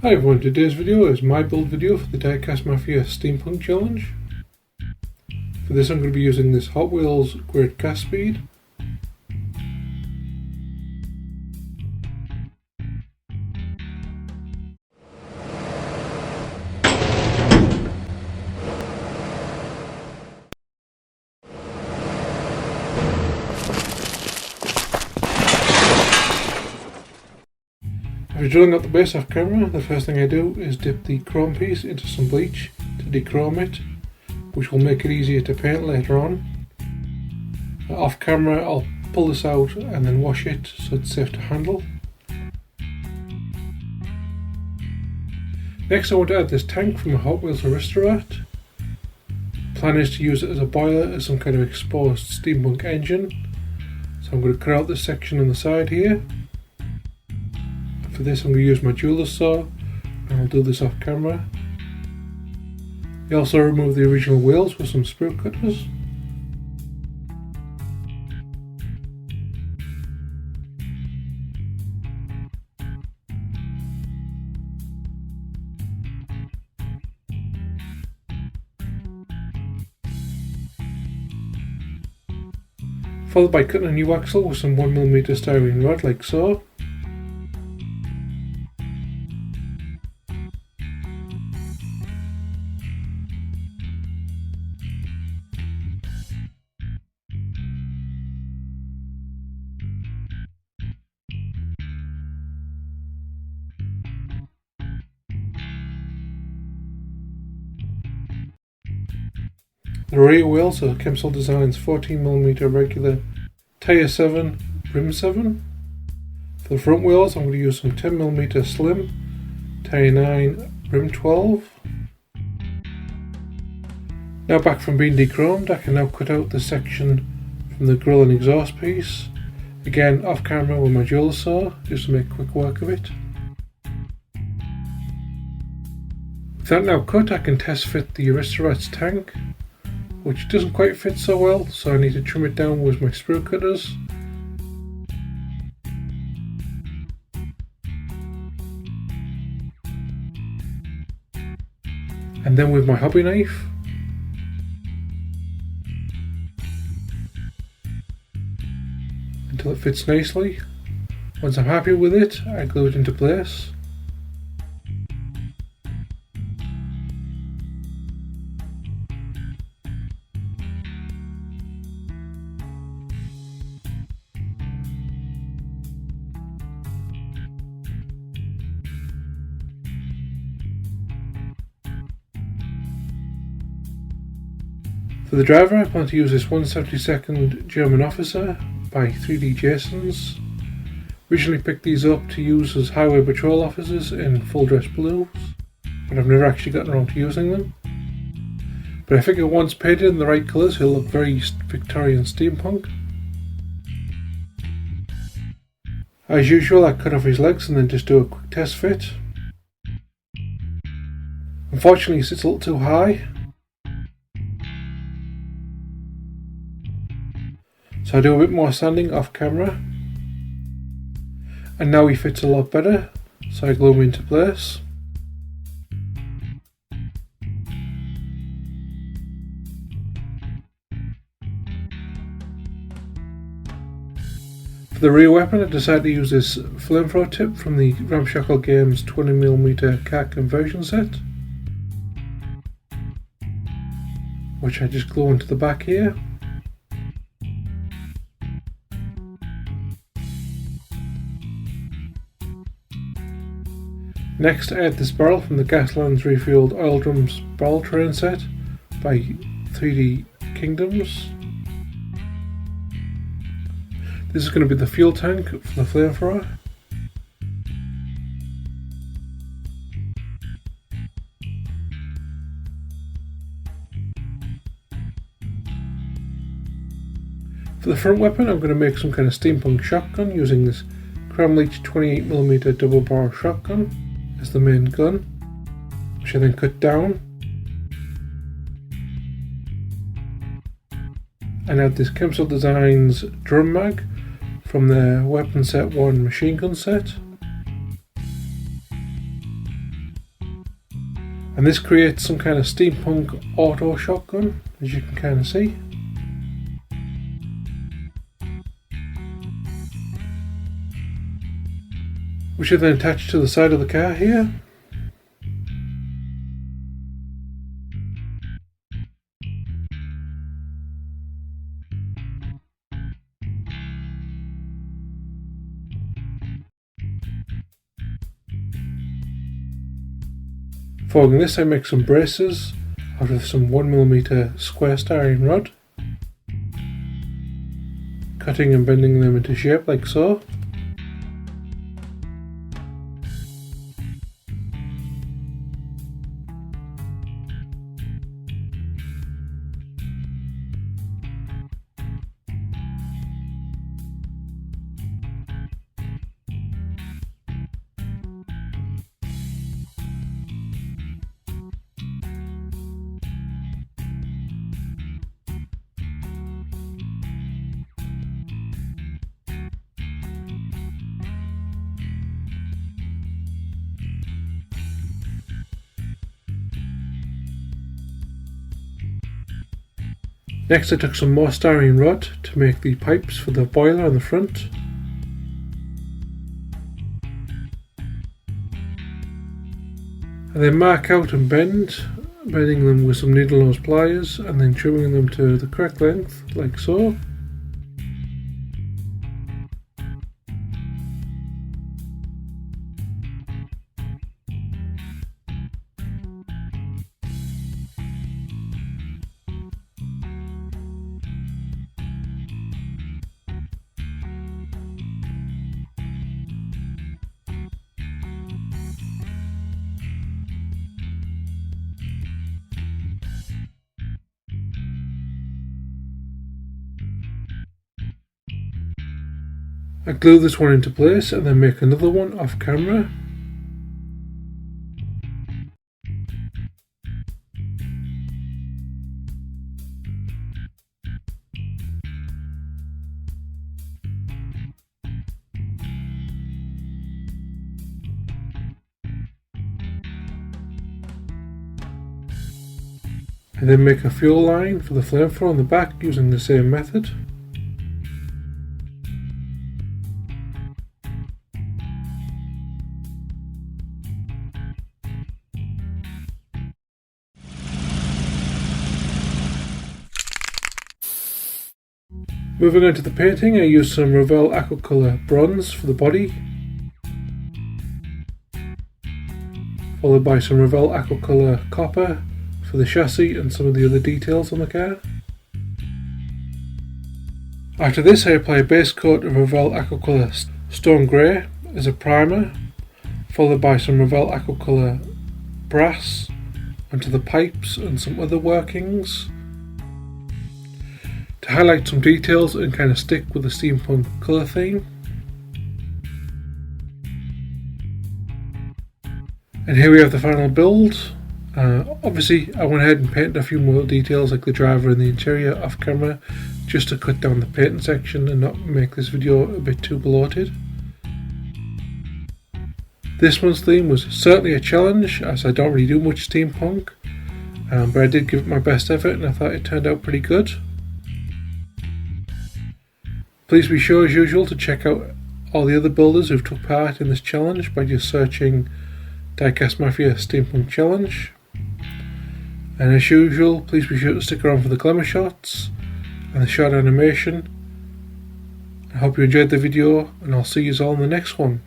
Hi everyone, today's video is my build video for the Diecast Mafia Steampunk challenge. For this I'm going to be using this Hot Wheels Great Gatspeed. If you're drilling out the base off camera, the first thing I do is dip the chrome piece into some bleach to dechrome it, which will make it easier to paint later on. Off camera I'll pull this out and then wash it so it's safe to handle. Next I want to add this tank from a Hot Wheels Aristocrat. The plan is to use it as a boiler as some kind of exposed steampunk engine. So I'm going to cut out this section on the side here. For this I'm going to use my jeweler's saw, and I'll do this off camera. I also remove the original wheels with some sprue cutters. Followed by cutting a new axle with some 1mm styrene rod like so. The rear wheels are Kemsol Designs 14mm regular tyre 7 rim 7. For the front wheels I'm going to use some 10mm slim tyre 9 rim 12. Now back from being dechromed, I can now cut out the section from the grille and exhaust piece. Again off camera with my jeweler's saw, just to make quick work of it. With that now cut, I can test fit the Aristocrat's tank, which doesn't quite fit so well, so I need to trim it down with my sprue cutters. And then with my hobby knife. Until it fits nicely. Once I'm happy with it, I glue it into place. For the driver, I plan to use this 172nd German Officer by 3D Gaslands. Originally picked these up to use as highway patrol officers in full dress blues, but I've never actually gotten around to using them. But I figure once painted in the right colours he'll look very Victorian steampunk. As usual, I cut off his legs and then just do a quick test fit. Unfortunately he sits a little too high, so I do a bit more sanding off camera, and now he fits a lot better, so I glue him into place. For the rear weapon I decided to use this flamethrower tip from the Ramshackle Games 20mm car conversion set, which I just glue onto the back here. Next I add this barrel from the Gaslands refueled oil drums barrel train set by 3D Kingdoms. This is going to be the fuel tank for the flamethrower. For the front weapon I'm going to make some kind of steampunk shotgun using this Cramleach 28mm double barrel shotgun as the main gun, which I then cut down and add this Kemsol Designs drum mag from the Weapon Set 1 machine gun set. And this creates some kind of steampunk auto shotgun, as you can kind of see. Which are then attached to the side of the car here. Following this, I make some braces out of some 1mm square styrene rod, cutting and bending them into shape like so. Next I took some more styrene rod to make the pipes for the boiler on the front. And then mark out and bending them with some needle nose pliers and then trimming them to the correct length, like so. I glue this one into place and then make another one off camera. And then make a fuel line for the flamethrower on the back using the same method. Moving on to the painting, I used some Revell Aquacolor bronze for the body, followed by some Revell Aquacolor copper for the chassis and some of the other details on the car. After this, I apply a base coat of Revell Aquacolor Stone Grey as a primer, followed by some Revell Aquacolor brass onto the pipes and some other workings, to highlight some details and kind of stick with the steampunk colour theme. And here we have the final build. Obviously I went ahead and painted a few more details like the driver and the interior off camera, just to cut down the painting section and not make this video a bit too bloated. This month's theme was certainly a challenge, as I don't really do much steampunk, but I did give it my best effort and I thought it turned out pretty good. Please be sure as usual to check out all the other builders who've took part in this challenge by just searching Diecast Mafia Steampunk Challenge. And as usual, please be sure to stick around for the glamour shots and the short animation. I hope you enjoyed the video and I'll see you all in the next one.